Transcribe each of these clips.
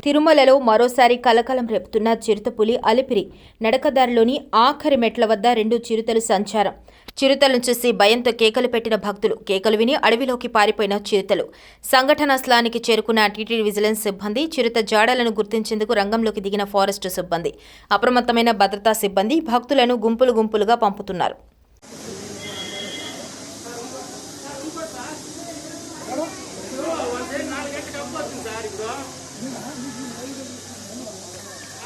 తిరుమలలో మరోసారి కలకలం రేపుతున్న చిరుతపులి అలిపిరి నడకదారిలోని ఆఖరి మెట్ల వద్ద 2 చిరుతలు సంచారం. చిరుతలను చూసి భయంతో కేకలు పెట్టిన భక్తులు, కేకలు విని అడవిలోకి పారిపోయిన చిరుతలు. సంఘటనా స్థలానికి చేరుకున్న టీటీడీ విజిలెన్స్ సిబ్బంది చిరుత జాడలను గుర్తించేందుకు రంగంలోకి దిగిన ఫారెస్టు సిబ్బంది, అప్రమత్తమైన భద్రతా సిబ్బంది భక్తులను గుంపులుగా పంపుతున్నారు.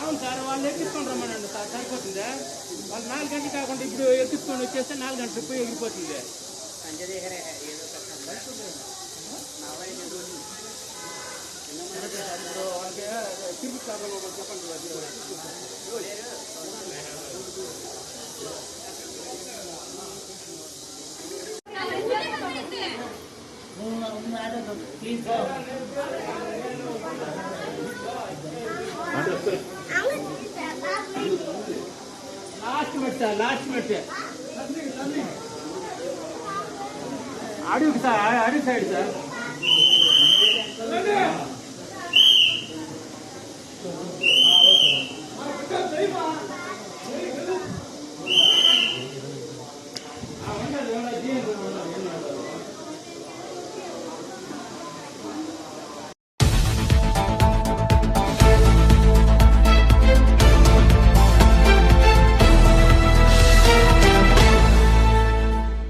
అవును సార్, వాళ్ళు ఎక్కించుకొని రమ్మనండి సార్, సరిపోతుంది. వాళ్ళు 4 గంటలు కాకుండా ఇప్పుడు ఎక్కించుకొని వచ్చేస్తే 4 గంటలు పోయి ఎగిరిపోతుంది. లాస్ట్ మెట్ అడుగు సార్, అడుగు సైడ్ సార్.